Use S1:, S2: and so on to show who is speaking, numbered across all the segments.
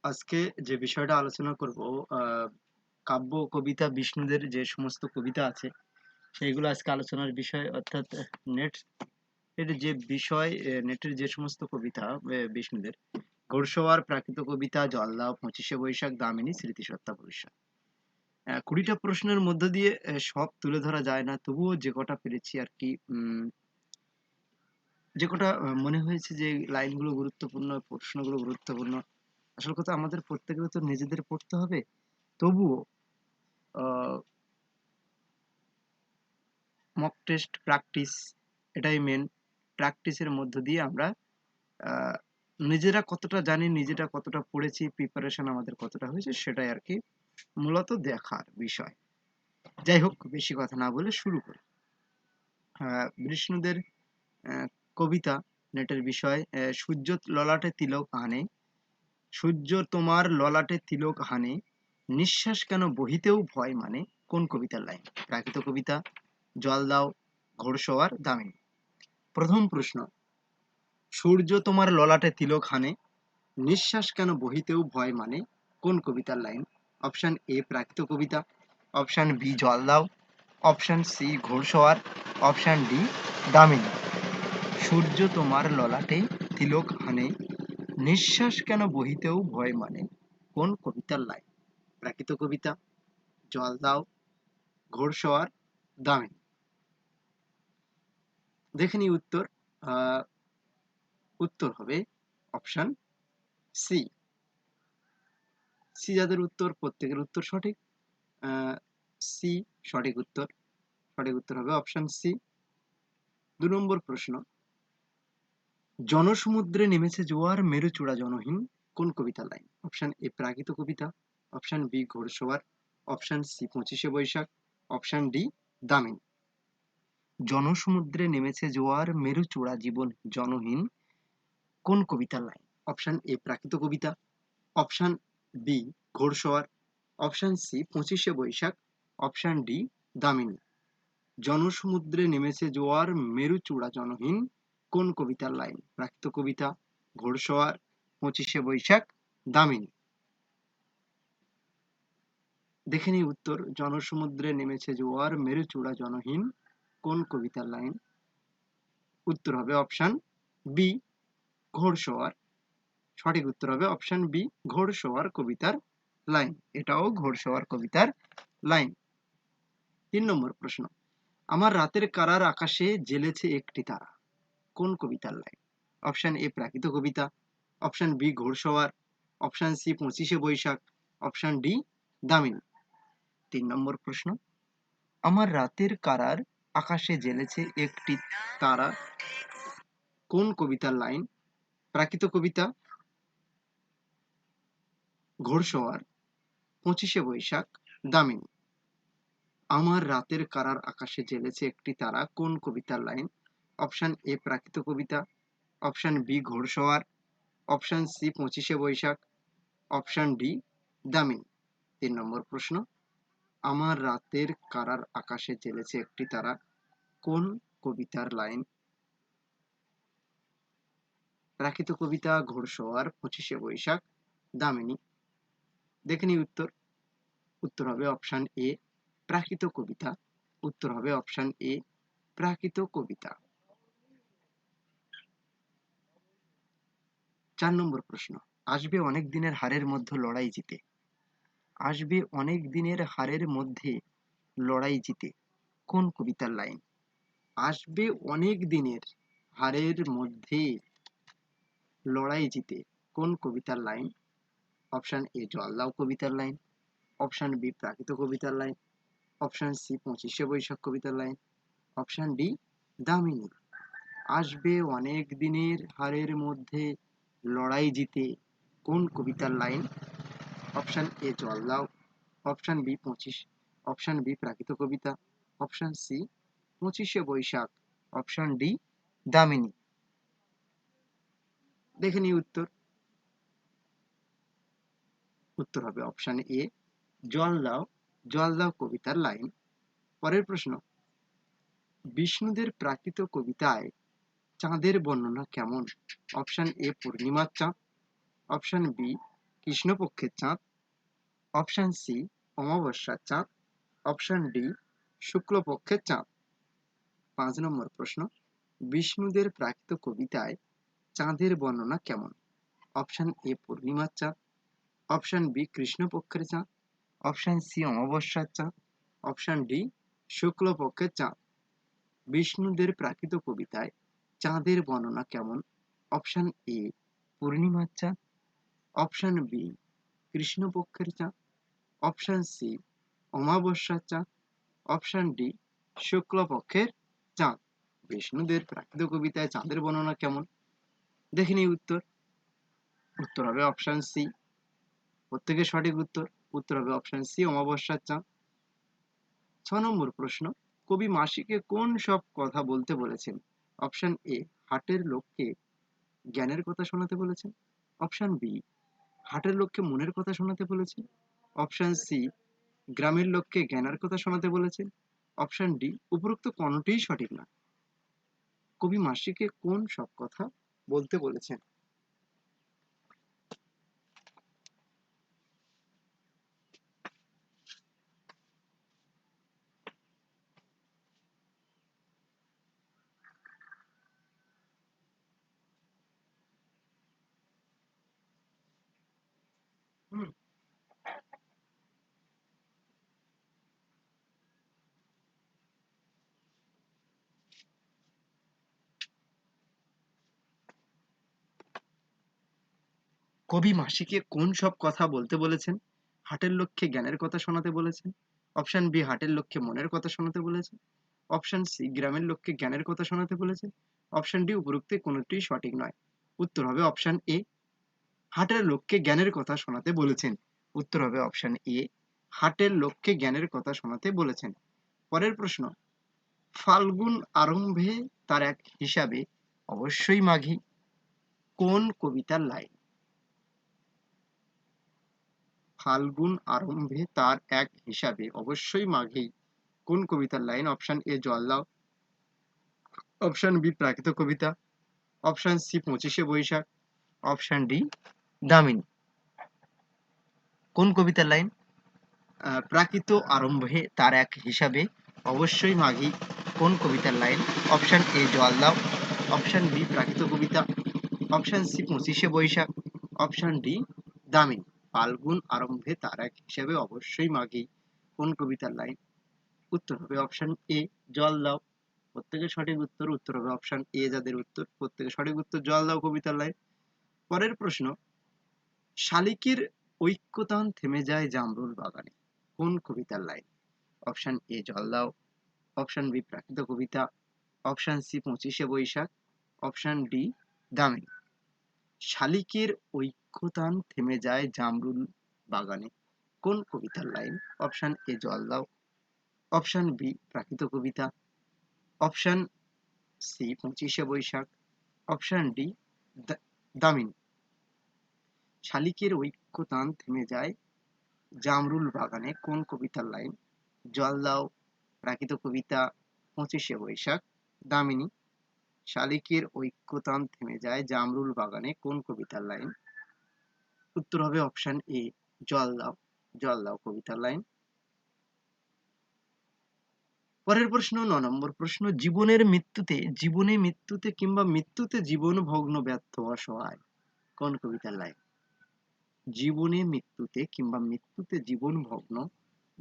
S1: আজকে যে বিষয়টা আলোচনা করব কাব্য কবিতা বিষ্ণুদের যে সমস্ত কবিতা আছে সেইগুলো আজকে আলোচনার বিষয় অর্থাৎ নেট এর যে বিষয় নেটের যে সমস্ত কবিতা বিষ্ণুদের ঘোড়সওয়ার প্রাকৃত কবিতা জলদাও 25শে বৈশাখ দামিনী স্মৃতিসত্তা পরিষদ 20টা প্রশ্নের মধ্য দিয়ে সব তুলে ধরা যায় না তবুও যে কটা পেরেছি আর কি যে কটা মনে হয়েছে যে লাইনগুলো গুরুত্বপূর্ণ প্রশ্নগুলো গুরুত্বপূর্ণ আসল কথা আমাদের প্রত্যেকের তো নিজেদের পড়তে হবে তবুও মক টেস্ট প্র্যাকটিস এটাই মেন প্র্যাকটিসের মধ্য দিয়ে আমরা আহ, নিজেরা কতটা জানি নিজেরা কতটা পড়েছি প্রিপারেশন আমাদের কতটা হয়েছে সেটাই আর কি মূলত দেখার বিষয় যাই হোক বেশি কথা না বলে শুরু করি বিষ্ণুদের আহ, কবিতা নেটের বিষয় সূর্য ললাটে তিলক আনে সূর্য তোমার ললাটে তিলক হানে নিঃশ্বাস কেন বহিতেও ভয় মানে কোন কবিতার লাইন প্রাকৃত কবিতা জল দাও ঘোড়সওয়ার দামিনী প্রথম প্রশ্ন সূর্য তোমার ললাটে তিলক হানে নিঃশ্বাস কেন বহিতেও ভয় মানে কোন কবিতার লাইন অপশন এ প্রাকৃত কবিতা অপশন বি জল দাও অপশন সি ঘোড়সওয়ার অপশন ডি দামিনী সূর্য তোমার ললাটে তিলক হানে নিঃশ্বাস কেন বহিতেও ভয় মানে কোন কবিতার লাইন প্রাকৃত কবিতা জল দাও ঘোড়সওয়ার দামিনী দেখে নি উত্তর আহ, উত্তর হবে অপশন সি সি যাদের উত্তর প্রত্যেকের উত্তর সঠিক সি সঠিক উত্তর সঠিক উত্তর হবে অপশন সি 2 নম্বর প্রশ্ন জনসমুদ্রে নেমেছে জোয়ার মেরুচূড়া জনহীন কোন কবিতার লাইন অপশন এ প্রাকৃত কবিতা অপশন বি ঘোড়সওয়ার অপশন সি 25শে বৈশাখ অপশন ডি দামিনী জনসমুদ্রে নেমেছে জোয়ার মেরুচূড়া জীবন জনহীন কোন কবিতার লাইন অপশন এ প্রাকৃত কবিতা অপশন বি ঘোড়সওয়ার অপশন সি 25শে বৈশাখ অপশন ডি দামিনী জনসমুদ্রে নেমেছে জোয়ার মেরুচূড়া জনহীন কোন কবিতার লাইন প্রাকৃত কবিতা ঘোড়সওয়ার 25শে বৈশাখ দামিনী দেখে নিই উত্তর জনসমুদ্রে নেমেছে জোয়ার মেরুচূড়া জনহীন কোন কবিতার লাইন উত্তর হবে অপশন বি ঘোড়সওয়ার সঠিক উত্তর হবে অপশন বি ঘোড়সওয়ার কবিতার লাইন এটাও ঘোড়সওয়ার কবিতার লাইন 3 নম্বর প্রশ্ন আমার রাতের কারার আকাশে জ্বেলেছে একটি তারা কোন কবিতার লাইন অপশন এ প্রাকৃত কবিতা অপশন বি ঘোড়সওয়ার অপশন সি 25শে বৈশাখ অপশন ডি দামিনী 3 নম্বর প্রশ্ন আমার রাতের কারার আকাশে জ্বেলেছে একটি তারা কোন কবিতার লাইন প্রাকৃত কবিতা ঘোড়সওয়ার 25শে বৈশাখ দামিনী আমার রাতের কারার আকাশে জ্বেলেছে একটি তারা কোন কবিতার লাইন অপশন এ প্রাকৃত কবিতা অপশন বি ঘোড়সওয়ার অপশন সি 25শে বৈশাখ অপশন ডি দামিনী 3 নম্বর প্রশ্ন আমার রাতের কারার আকাশে জ্বেলেছে একটি তারা কোন কবিতার লাইন প্রাকৃত কবিতা ঘোড়সওয়ার 25শে বৈশাখ দামিনী দেখে নি উত্তর উত্তর হবে অপশন এ প্রাকৃত কবিতা উত্তর হবে অপশন এ প্রাকৃত কবিতা 4 নম্বর প্রশ্ন আসবে অনেক দিনের হারের মধ্যে লড়াই জিতে আসবে অনেক দিনের হারের মধ্যে লড়াই জিতে কোন কবিতার লাইন আসবে অনেক দিনের হারের মধ্যে লড়াই জিতে কোন কবিতার লাইন অপশন এ জল দাও কবিতার লাইন অপশন বি প্রাকৃত কবিতার লাইন অপশন সি 25শে বৈশাখ কবিতার লাইন অপশন ডি দামিনী আসবে অনেক দিনের হারের মধ্যে লড়াই জিতে কোন কবিতার লাইন অপশন এ জল দাও অপশন বি 25 অপশন বি প্রাকৃত কবিতা অপশন সি 25শে বৈশাখ অপশন ডি দামিনী দেখে নি উত্তর উত্তর হবে অপশন এ জল দাও কবিতার লাইন পরের প্রশ্ন বিষ্ণুদের প্রাকৃত কবিতায় চাঁদের বর্ণনা কেমন অপশন এ পূর্ণিমার চাঁদ অপশন বি কৃষ্ণপক্ষের চাঁদ, অপশন সি অমাবস্যার চাঁদ, অপশন ডি শুক্লপক্ষের চাঁদ। 5 নম্বর প্রশ্ন, বিষ্ণুদের প্রাকৃত কবিতায় চাঁদের বর্ণনা কেমন? অপশন এ পূর্ণিমার চাঁদ, অপশন বি কৃষ্ণপক্ষের চাঁদ, অপশন সি অমাবস্যার চাঁদ, অপশন ডি শুক্লপক্ষের চাঁদ। বিষ্ণুদের প্রাকৃত কবিতায় চাঁদের বর্ণনা কেমন? অপশন এ পূর্ণিমার চাঁদ, অপশন বি কৃষ্ণপক্ষের চাঁদ, অপশন সি অমাবস্যার চাঁদ, অপশন ডি শুক্লপক্ষের চাঁদ। বিষ্ণুদের প্রাকৃত কবিতায় চাঁদের বর্ণনা কেমন? দেখে নিই উত্তর। উত্তর হবে অপশন সি। প্রত্যেকের সঠিক উত্তর। উত্তর হবে অপশন সি অমাবস্যার চাঁদ। 6 নম্বর প্রশ্ন, কবি মাসিকে কোন সব কথা বলতে বলেছেন? অপশন এ হাটের লোককে জ্ঞানের কথা শোনাতে বলেছেন, অপশন বি হাটের লোককে মনের কথা শোনাতে বলেছেন, অপশন সি গ্রামের লোককে জ্ঞানের কথা শোনাতে বলেছেন, অপশন ডি উপরোক্ত কোনটিই সঠিক না। কবি মাসিকে কোন সব কথা বলতে বলেছেন? কবি মাসিকে কোন সব কথা বলতে বলেছেন? হাটের লক্ষ্যে জ্ঞানের কথা শোনাতে বলেছেন, অপশন বি হাটের লক্ষ্যে মনের কথা শোনাতে বলেছেন, অপশন সি গ্রামের লোককে জ্ঞানের কথা শোনাতে বলেছেন, অপশন ডি উপরোক্ত কোনোটি সঠিক নয়। উত্তর হবে অপশন এ হাটের লোককে জ্ঞানের কথা শোনাতে বলেছেন। উত্তর হবে অপশন এ হাটের লোককে জ্ঞানের কথা শোনাতে বলেছেন। পরের প্রশ্ন, ফাল্গুন আরম্ভে তার এক হিসাবে অবশ্যই মাঘী কোন কবিতার লাইন? ফাল্গুন আরম্ভে তার এক হিসাবে অবশ্যই মাঘী কোন কবিতার লাইন? অপশন এ জল দাও, অপশন বি প্রাকৃত কবিতা, অপশন সি 25শে বৈশাখ, অপশন ডি দামিনী। কোন কবিতার লাইন? প্রাকৃত আরম্ভে তার এক হিসাবে অবশ্যই মাঘী কোন কবিতার লাইন? অপশন এ জল দাও, অপশন বি প্রাকৃত কবিতা, অপশন সি 25শে বৈশাখ, অপশন ডি দামিনী। ফাল্গুন আরম্ভে তার এক হিসাবে অবশ্যই মাঘী কোন কবিতার লাইন? উত্তর হবে অপশন এ জল দাও। প্রত্যেকের সঠিক উত্তর। উত্তর হবে অপশন এ যাদের উত্তর প্রত্যেকের সঠিক উত্তর জল দাও কবিতার লাইন। পরের প্রশ্ন, শালিকের ঐক্যতান থেমে যায় জামরুল বাগানে কোন কবিতার লাইন? অপশন এ জল দাও, অপশন বি প্রাকৃত কবিতা, অপশন সি 25শে বৈশাখ, অপশন ডি দামিনী। শালিকের ঐক্যতান থেমে যায় জামরুল বাগানে কোন কবিতার লাইন? অপশন এ জল দাও, অপশন বি প্রাকৃত কবিতা, অপশন সি 25শে বৈশাখ, অপশন ডি দামিনী। শালিকের ঐক্যতান থেমে যায় জামরুল বাগানে কোন কবিতার লাইন? জল দাও, প্রাকৃত কবিতা, 25শে বৈশাখ, দামিনী। শালিকের ঐক্যতান থেমে যায় জামরুল বাগানে কোন কবিতার লাইন? উত্তর হবে অপশন এ জল দাও, জল দাও কবিতার লাইন। পরের প্রশ্ন 9 নম্বর প্রশ্ন, জীবনে মৃত্যুতে কিংবা মৃত্যুতে জীবন ভগ্ন ব্যর্থ অসহায় কোন কবিতার লাইন? জীবনে মৃত্যুতে কিংবা মৃত্যুতে জীবন ভগ্ন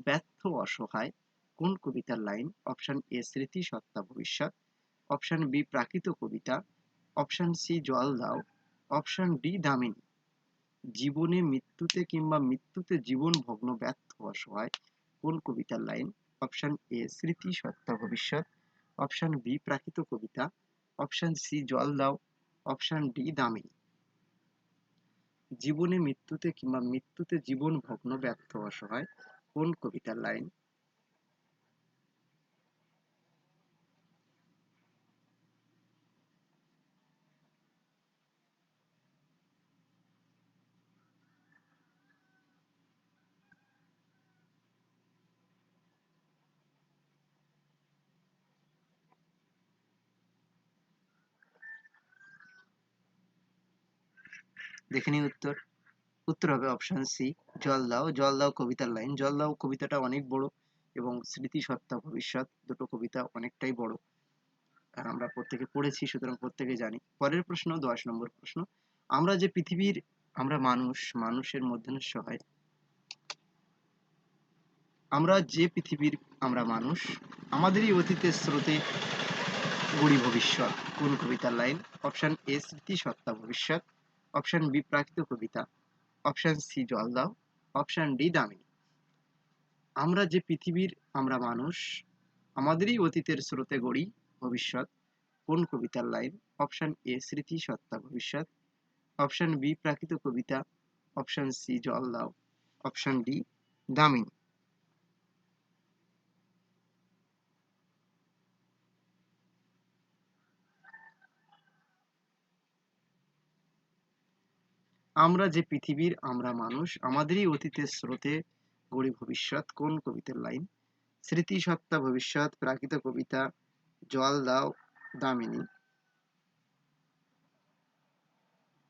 S1: ব্যর্থ অসহায় কোন কবিতার লাইন? অপশন এ স্মৃতি সত্তা ভবিষ্যৎ, অপশন বি প্রাকৃত কবিতা, অপশন সি জল দাও, অপশন ডি দামিনী। জীবনে মৃত্যুতে কিংবা মৃত্যুতে জীবন ভগ্ন ব্যর্থ অসহায় কোন কবিতার লাইন? অপশন এ স্মৃতি সত্তা ভবিষ্যৎ, অপশন বি প্রাকৃত কবিতা, অপশন সি জল দাও, অপশন ডি দামিনী। জীবনে মৃত্যুতে কিংবা মৃত্যুতে জীবন ভগ্ন ব্যর্থ অসহায় কোন কবিতার লাইন? দেখে নিই উত্তর। উত্তর হবে অপশন সি, জল দাও। জল দাও কবিতার লাইন। জল দাও কবিতাটা অনেক বড় এবং স্মৃতি সত্তা ভবিষ্যৎ দুটো কবিতা অনেকটাই বড়। আর আমরা প্রত্যেকে পড়েছি, সুতরাং প্রত্যেকে জানি। পরের প্রশ্ন 10 নম্বর প্রশ্ন। আমরা যে পৃথিবীর, আমরা মানুষ, মানুষের মধ্যস্থ হয়। আমরা যে পৃথিবীর, আমরা মানুষ, আমাদেরই অতীতের স্রোতে গড়ি ভবিষ্যৎ। কোন কবিতার লাইন? অপশন এ স্মৃতি সত্তা ভবিষ্যৎ, অপশন বি প্রাকৃত কবিতা, অপশন সি জল দাও, অপশন ডি দামিনী। আমরা যে পৃথিবীর, আমরা মানুষ, আমাদেরই অতীতের স্রোতে গড়ি ভবিষ্যৎ। কোন কবিতার লাইন? অপশন এ স্মৃতি সত্তা ভবিষ্যৎ, অপশন বি প্রাকৃত কবিতা, অপশন সি জল দাও, অপশন ডি দামিনী। আমরা যে পৃথিবীর, আমরা মানুষ, আমাদেরই অতীতের স্রোতে গড়ি ভবিষ্যৎ। কোন কবিতার লাইন? স্মৃতি সত্তা ভবিষ্যৎ, প্রাকৃত কবিতা, জল দাও, দামিনী।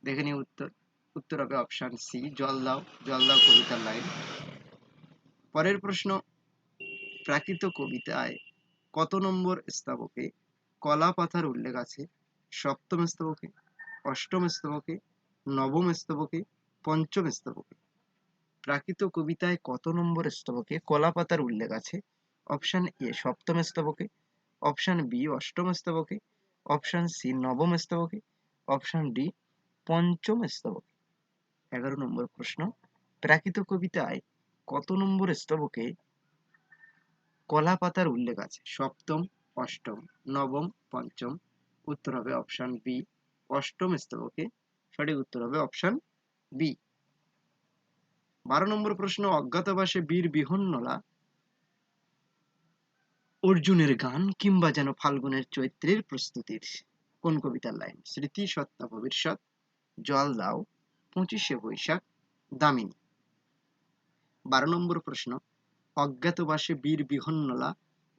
S1: দেখে নিই উত্তর। উত্তর হবে অপশন সি জল দাও। জল দাও কবিতার লাইন। পরের প্রশ্ন, প্রাকৃত কবিতায় কত নম্বর স্তবকে কলা পাতার উল্লেখ আছে? সপ্তম স্তবকে, অষ্টম স্তবকে, নবম স্তবকে, পঞ্চম স্তবকে। প্রাকৃত কবিতায় কত নম্বর স্তবকে কলা পাতার উল্লেখ আছে? অপশন এ সপ্তম স্তবকে, অপশন বি অষ্টম স্তবকে, অপশন সি নবম স্তবকে, অপশন ডি পঞ্চম স্তবকে। 11 নম্বর প্রশ্ন, প্রাকৃত কবিতায় কত নম্বর স্তবকে কলা পাতার উল্লেখ আছে? সপ্তম, অষ্টম, নবম, পঞ্চম। উত্তর হবে অপশন বি অষ্টম স্তবকে। সঠিক উত্তর হবে অপশন বি। 12 নম্বর প্রশ্ন, অজ্ঞাতবাসে বীর বিহন্নলা অর্জুনের গান কিংবা যেন ফাল্গুনের চৈত্রের প্রস্তুতির। কোন কবিতার লাইন? স্মৃতি সত্তা ভবিষ্যৎ, জল দাও, 25শে বৈশাখ, দামিনী। 12 নম্বর প্রশ্ন, অজ্ঞাতবাসে বীর বিহন্নলা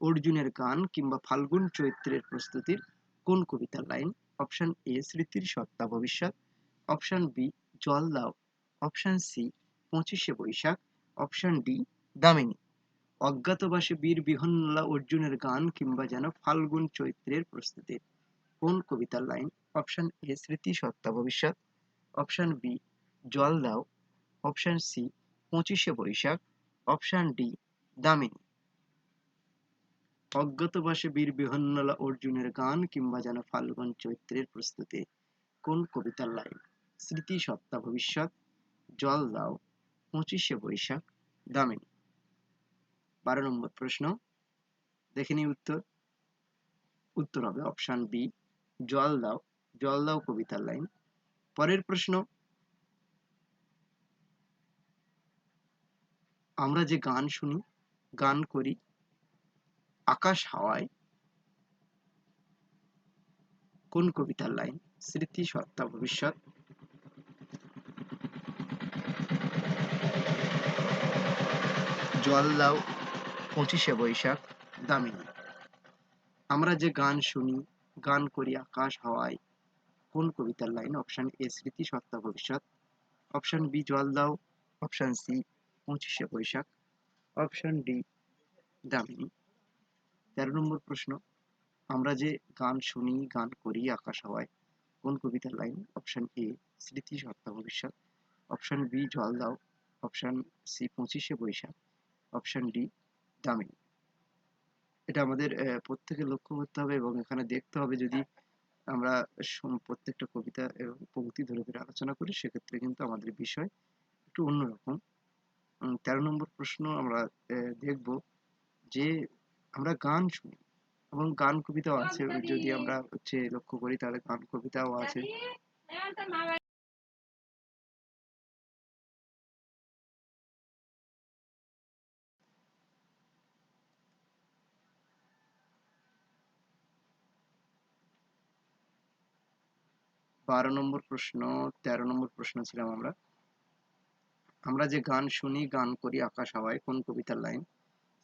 S1: অর্জুনের গান কিংবা ফাল্গুন চৈত্রের প্রস্তুতির কোন কবিতার লাইন? অপশন এ স্মৃতির সত্তা ভবিষ্যৎ, অপশন বি জল দাও, অপশন সি 25শে বৈশাখ, অপশন ডি দামিনী। অজ্ঞাতবাসে বীর বিহন্নলা অর্জুনের গান কিংবা যেন ফাল্গুন চৈত্রের প্রস্তুতির কোন কবিতার লাইন? অপশন এ স্মৃতি সত্তা ভবিষ্যৎ, অপশন বি জল দাও, অপশন সি 25শে বৈশাখ, অপশন ডি দামিনী। অজ্ঞাতবাসে বীর বিহন্নলা অর্জুনের গান কিংবা যেন ফাল্গুন চৈত্রের প্রস্তুতি কোন কবিতার লাইন? স্মৃতি সত্তা ভবিষ্যৎ, জল দাও, 25শে বৈশাখ, দামিনী। 12 নম্বর প্রশ্ন, দেখে নিই উত্তর। উত্তর হবে অপশন বি জল দাও। জল দাও কবিতার লাইন। পরের প্রশ্ন, আমরা যে গান শুনি, গান করি আকাশ হাওয়ায়, কোন কবিতার লাইন? স্মৃতি সত্তা ভবিষ্যৎ, জল দাও, 25শে বৈশাখ, দামিনী। আমরা যে গান শুনি, গান করি আকাশ হাওয়ায়, কোন কবিতার লাইন? অপশন এ স্মৃতি সত্তা ভবিষ্যৎ, অপশন বি জল দাও, অপশন সি 25শে বৈশাখ, অপশন ডি দামিনী। 13 নম্বর প্রশ্ন, আমরা যে গান শুনি, গান করি আকাশ হাওয়ায়, কোন কবিতার লাইন? অপশন এ স্মৃতি সত্তা ভবিষ্যৎ, অপশন বি জল দাও, অপশন সি 25শে বৈশাখ, অপশন ডি দামিনী। এটা আমাদের প্রত্যেকে লক্ষ্য করতে হবে এবং এখানে দেখতে হবে, যদি আমরা প্রত্যেকটা কবিতা এবং পংক্তি ধরে ধরে আলোচনা করি সেক্ষেত্রে কিন্তু আমাদের বিষয় একটু অন্যরকম। 13 নম্বর প্রশ্ন আমরা দেখব যে আমরা গান শুনি এবং গান কবিতাও আছে, যদি আমরা লক্ষ্য করি তাহলে গান কবিতাও আছে। 12 নম্বর প্রশ্ন, 13 নম্বর প্রশ্ন ছিলাম আমরা। আমরা যে গান শুনি, গান করি আকাশ হাওয়ায়, কোন কবিতার লাইন?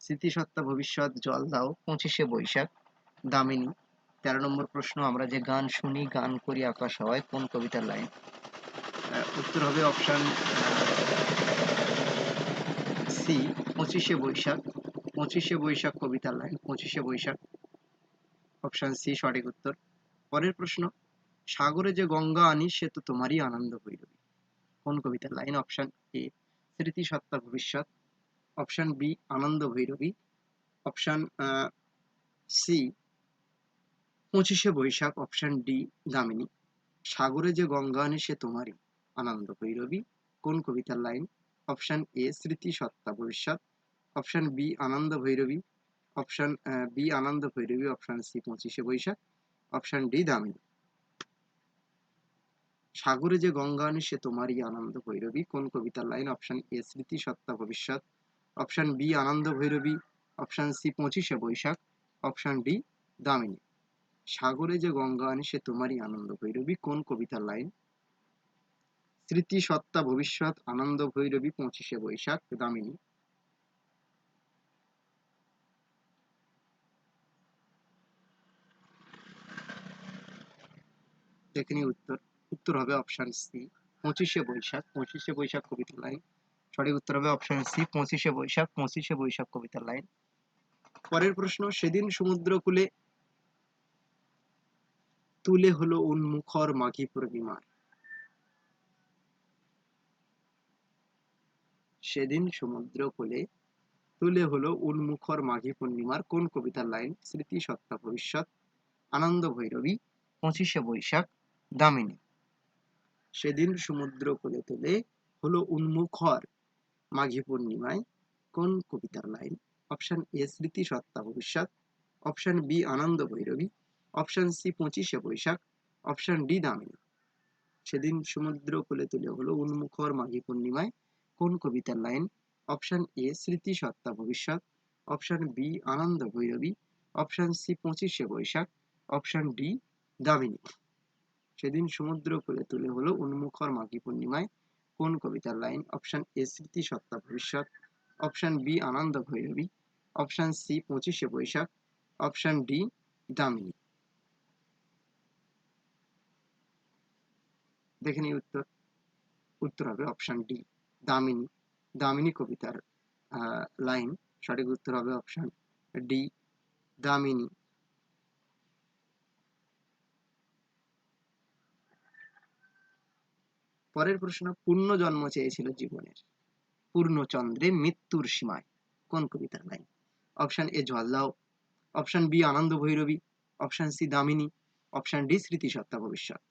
S1: স্মৃতিসত্তা ভবিষ্যৎ, জল দাও, 25শে বৈশাখ, দামিনী। 13 নম্বর প্রশ্ন, আমরা যে গান শুনি, গান করি আকাশ হাওয়ায়, কোন কবিতার লাইন? উত্তর হবে অপশন সি, 25শে বৈশাখ। 25শে বৈশাখ কবিতার লাইন, 25শে বৈশাখ, অপশন সি সঠিক উত্তর। পরের প্রশ্ন, সাগরে যে গঙ্গা আনি সে তো তোমারই আনন্দ ভৈরবী, কোন কবিতার লাইন? অপশন এ Smriti Satta Bhabishyat, option B Ananda Bhairavi, option C 25শে বৈশাখ, অপশন ডি দামিনী। সাগরে যে গঙ্গা আনি সে তোমারই আনন্দ ভৈরবী, কোন কবিতার লাইন? অপশন এ Smriti Satta Bhabishyat, option B Ananda Bhairavi, option B Ananda Bhairavi, option C 25শে বৈশাখ, অপশন ডি দামিনী। সাগরে যে গঙ্গা আনি সে তোমারই আনন্দ ভৈরবী, কোন কবিতার লাইন? অপশন এ Smriti Satta Bhabishyat, option B Ananda Bhairavi, option C 25শে বৈশাখ, অপশন ডি দামিনী। সাগরে যে গঙ্গা আনি সে তোমারই আনন্দ ভৈরবী, কোন কবিতার লাইন? স্মৃতি সত্তা ভবিষ্যৎ, আনন্দ ভৈরবী, 25শে বৈশাখ, দামিনী। দেখে নিই উত্তর। উত্তর হবে অপশন সি 25শে বৈশাখ। 25শে বৈশাখ কবিতার লাইন, সঠিক উত্তর হবে অপশন সি 25শে বৈশাখ। 25শে বৈশাখ কবিতার লাইন। পরের প্রশ্ন, সেদিন সমুদ্রকূলে তুলে হলো উন্মুখর মাঘী পূর্ণিমার। সেদিন সমুদ্রকূলে তুলে হলো উন্মুখর মাঘী পূর্ণিমার, কোন কবিতার লাইন? স্মৃতি সত্তা ভবিষ্যৎ, আনন্দ ভৈরবী, 25শে বৈশাখ, দামিনী। সেদিন সমুদ্রকূলে তুলে হলো উন্মুখর মাঘী পূর্ণিমায়, কোন কবিতার লাইন? অপশন এ Smriti Satta Bhabishyat, option B Ananda Bhairavi, option C 25শে বৈশাখ, অপশন ডি দামিনী। সেদিন সমুদ্রকূলে তুলে হলো উন্মুখর মাঘী পূর্ণিমায়, কোন কবিতার লাইন? অপশন এ Smriti Satta Bhabishyat, option B Ananda Bhairavi, option C 25শে বৈশাখ, অপশন ডি দামিনী। সেদিন সমুদ্রকূলে তুলে হলো উন্মুখর মাঘী পূর্ণিমায়, কোন কবিতার লাইন? অপশন এ Smriti Satta Bhabishyat, option B Ananda Bhairavi, option C 25শে বৈশাখ, অপশন ডি দামিনী। দেখে নিই উত্তর। উত্তর হবে অপশন ডি দামিনী। দামিনী কবিতার লাইন, সঠিক উত্তর হবে অপশন ডি দামিনী। পরের প্রশ্ন, পুণ্যজন্ম চেয়েছিল জীবনের পূর্ণচন্দ্রে মৃত্যুর সীমায়, কোন কবিতার লাইন? অপশন এ জলদাও, option B Ananda Bhairavi, option C Damini, option D Smriti Satta ভবিষ্যৎ।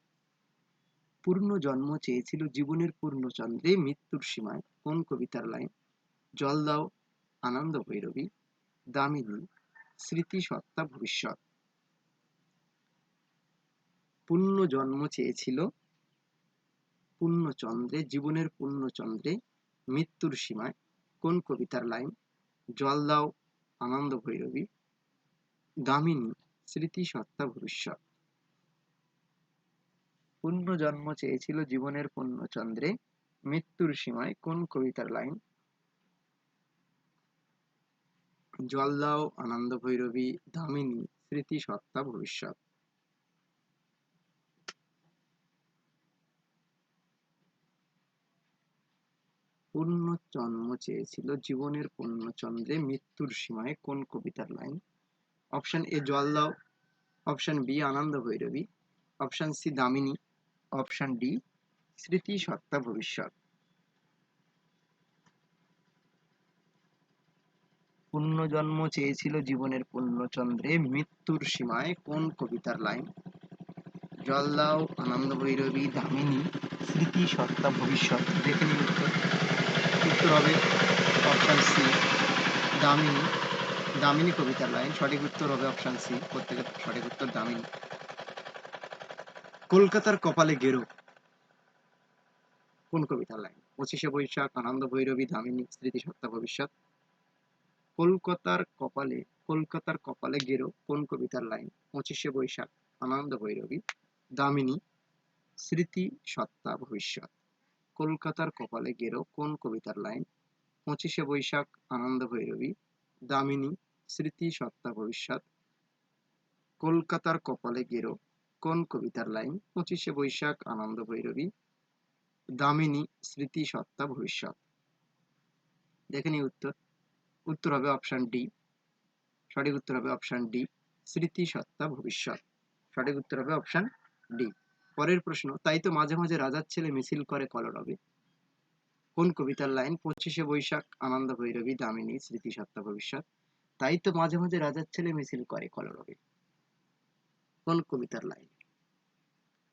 S1: পূর্ণ জন্ম চেয়েছিল জীবনের পূর্ণচন্দ্রে মৃত্যুর সীমায়, কোন কবিতার লাইন? জল দাও, আনন্দ ভৈরবী, দামিনী, স্মৃতি সত্তা ভবিষ্যৎ। পূর্ণ জন্ম চেয়েছিল পূর্ণচন্দ্রে, জীবনের পূর্ণচন্দ্রে মৃত্যুর সীমায়, কোন কবিতার লাইন? জল দাও, আনন্দ ভৈরবী, দামিনী, স্মৃতি সত্তা ভবিষ্যৎ। পুণ্যজন্ম চেয়েছিল জীবনের পূর্ণচন্দ্রে মৃত্যুর সীমায়, কোন কবিতার লাইন? জল দাও, আনন্দ ভৈরবী, দামিনী, স্মৃতি সত্তা ভবিষ্যৎ। পুণ্যজন্ম চেয়েছিল জীবনের পূর্ণচন্দ্রে মৃত্যুর সীমায়, কোন কবিতার লাইন? অপশন এ জল দাও, option B Ananda Bhairavi, option C Damini, option D Smriti Satta ভবিষ্যৎ। পুণ্যজন্ম চেয়েছিল জীবনের পূর্ণচন্দ্রে মৃত্যুর সীমায়, কোন কবিতার লাইন? জল দাও, আনন্দ ভৈরবী, দামিনী, স্মৃতি সত্তা ভবিষ্যৎ। দেখে নিন উত্তর। উত্তর হবে অপশন সি দামিনী। দামিনী কবিতার লাইন, সঠিক উত্তর হবে অপশন সি, প্রত্যেকের সঠিক উত্তর দামিনী। কলকাতার কপালে গেরো, কোন কবিতার লাইন? 25শে বৈশাখ, আনন্দ ভৈরবী, দামিনী, স্মৃতি সত্তা ভবিষ্যৎ। কলকাতার কপালে, কলকাতার কপালে গেরো, কোন কবিতার লাইন? 25শে বৈশাখ, আনন্দ ভৈরবী, দামিনী, স্মৃতি সত্তা ভবিষ্যৎ। কলকাতার কপালে গেরো, কোন কবিতার লাইন? 25শে বৈশাখ, আনন্দ ভৈরবী, দামিনী, স্মৃতি সত্তা ভবিষ্যৎ। কলকাতার কপালে গেরো, কোন কবিতার লাইন? 25শে বৈশাখ, আনন্দ ভৈরবী, দামিনী, স্মৃতি, সত্তা, ভবিষ্যৎ। দেখে নিই উত্তর। উত্তর হবে অপশন ডি। সঠিক উত্তর হবে অপশন ডি, স্মৃতি, সত্তা, ভবিষ্যৎ। সঠিক উত্তর হবে অপশন ডি। পরের প্রশ্ন, তাই তো মাঝে মাঝে রাজার ছেলে মিছিল করে কলরবে, কোন কবিতার লাইন? 25শে বৈশাখ, আনন্দ ভৈরবী, দামিনী, স্মৃতি, সত্তা, ভবিষ্যৎ। তাই তো মাঝে মাঝে রাজার ছেলে মিছিল করে কলরবে, কোন কবিতার লাইন?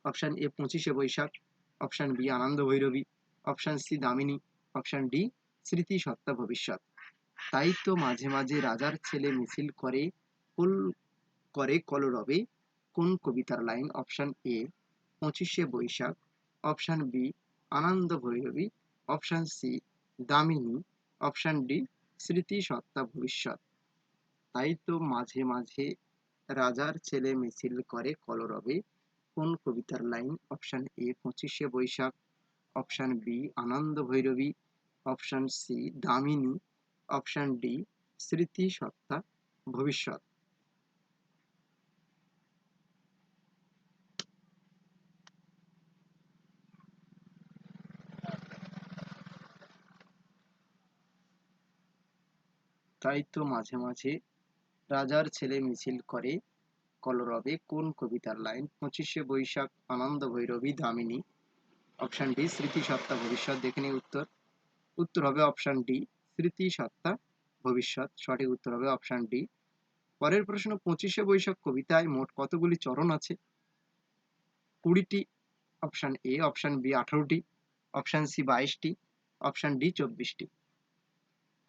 S1: অপশন এ 25শে বৈশাখ, option B Ananda Bhairavi, option C Damini, option D Smriti, Satta, ভবিষ্যৎ। তাই তো মাঝে মাঝে রাজার ছেলে মিছিল করে কুল করে কলরবে, কোন কবিতার লাইন? অপশন এ 25শে বৈশাখ, option B Ananda Bhairavi, option C Damini, option D Smriti, Satta, ভবিষ্যৎ। তাই তো মাঝে মাঝে রাজার ছেলে মিছিল করে কলরবে, কোন কবিতার লাইন? অপশন এ 25শে বৈশাখ, option B Ananda Bhairavi, option C Damini, option D Smriti, Satta, ভবিষ্যৎ। তাই তো মাঝে মাঝে রাজার ছেলে মিছিল করে কলরবে, কোন কবিতার লাইন? 25শে বৈশাখ, আনন্দ ভৈরবী, দামিনী, অপশন ডি স্মৃতি, সত্তা, ভবিষ্যৎ। দেখে নিই উত্তর। উত্তর হবে অপশন ডি, স্মৃতি, সত্তা, ভবিষ্যৎ। সঠিক উত্তর হবে অপশন ডি। পরের প্রশ্ন, 25শে বৈশাখ কবিতায় মোট কতগুলি চরণ আছে? 20টি, অপশন এ, অপশন বি 18টি, অপশন সি 22টি, অপশন ডি 24টি।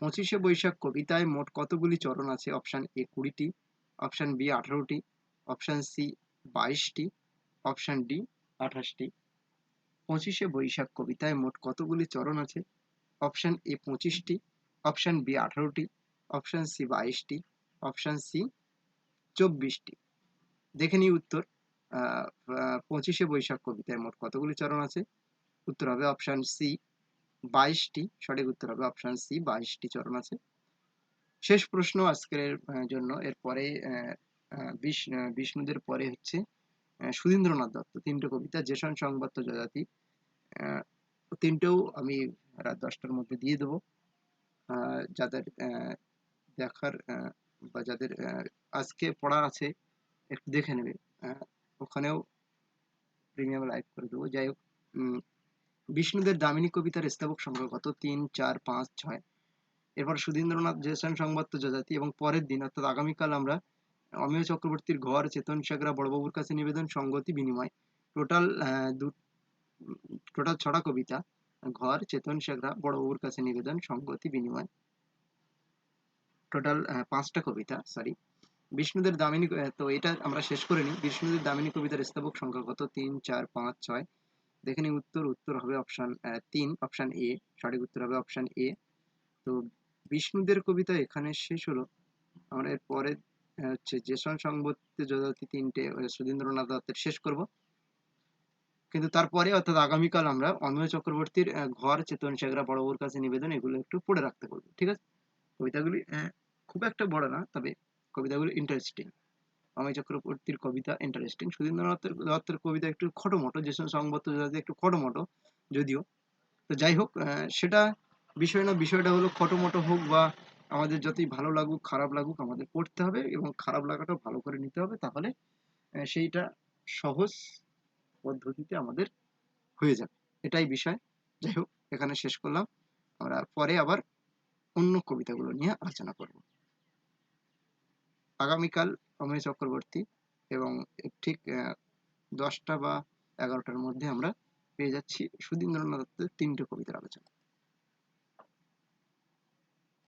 S1: 25শে বৈশাখ কবিতায় মোট কতগুলি চরণ আছে? অপশন এ 20টি, অপশন বি 18টি, অপশন সি 22টি, অপশন ডি 28টি। 25শে বৈশাখ কবিতায় মোট কতগুলি চরণ আছে? অপশন এ 25টি, অপশন বি 18টি, অপশন সি 22টি, অপশন সি 24টি। দেখে নিই উত্তর। 25শে বৈশাখ কবিতায় মোট কতগুলি চরণ আছে? উত্তর হবে অপশন সি 22টি। সঠিক উত্তর হবে অপশন সি 22টি চরণ আছে। শেষ প্রশ্ন আজকের জন্য। এরপরে বিষ্ণুদের পরে হচ্ছে সুধীন্দ্রনাথ দত্ত, 3টে কবিতা, জেসন, সংবাদ, যযাতি। তিনটেও আমি রাত 10টার মধ্যে দিয়ে দেবো। যাদের দেখার বা যাদের আজকে পড়া আছে একটু দেখে নেবে। ওখানেও প্রিমিয়াম লাইভ করে দেবো। যাই হোক, বিষ্ণুদের দামিনী কবিতার স্থাবক সংখ্যা কত? 3, 4, 5, 6। এরপর সুধীন্দ্রনাথ, জেসন, সংবাদ, যযাতি, এবং পরের দিন অর্থাৎ আগামীকাল আমরা অমিয় চক্রবর্তীর ঘর, চেতন সেগরা, বড়বাবুর কাছে নিবেদন, সংগতি, বিনিময়। টোটাল টোটাল 6টা কবিতা। ঘর, চেতন সেগরা, বড়বাবুর কাছে নিবেদন, সংগতি, বিনিময়। টোটাল 5টা কবিতা, সরি। বিষ্ণুদের দামিনী, তো এটা আমরা শেষ করে নিই। বিষ্ণুদের দামিনী কবিতার স্থাবক সংখ্যা কত? 3, 4, 5, 6। দেখে নিই উত্তর। উত্তর হবে অপশন 3, অপশন এ। সঠিক উত্তর হবে অপশন এ। তো বিষ্ণুদের কবিতা এখানে শেষ হলো। আমরা এরপরে হচ্ছে জেসন, সংবাদ, যযাতি 3টে সুধীন্দ্রনাথ দত্তের শেষ করব। কিন্তু তারপরে অর্থাৎ আগামীকাল আমরা অমিয় চক্রবর্তীর ঘর, চেতন সেগরা, বড়বাবুর কাছে নিবেদন, এগুলো একটু পড়ে রাখতে বলবো। ঠিক আছে? কবিতাগুলি খুব একটা বড় না, তবে কবিতাগুলি ইন্টারেস্টিং। অমিয় চক্রবর্তীর কবিতা ইন্টারেস্টিং, সুধীন্দ্রনাথের দত্তের কবিতা একটু খটোমটো, জেসন, সংবাদ, যযাতি একটু খটোমটো যদিও। তো যাই হোক, সেটা বিষয় না। বিষয়টা হলো খটোমটো হোক বা আমাদের যতই ভালো লাগুক খারাপ লাগুক, আমাদের পড়তে হবে এবং খারাপ লাগাটাও ভালো করে নিতে হবে। তাহলে সেইটা সহজ পদ্ধতিতে আমাদের হয়ে যাবে। এটাই বিষয়। যাই হোক, এখানে শেষ করলাম। আমরা পরে আবার অন্য কবিতাগুলো নিয়ে আলোচনা করব। আগামীকাল অমিয় চক্রবর্তী, এবং ঠিক 10টা বা 11টার মধ্যে আমরা পেয়ে যাচ্ছি সুধীন্দ্রনাথ দত্তের 3টে কবিতার আলোচনা।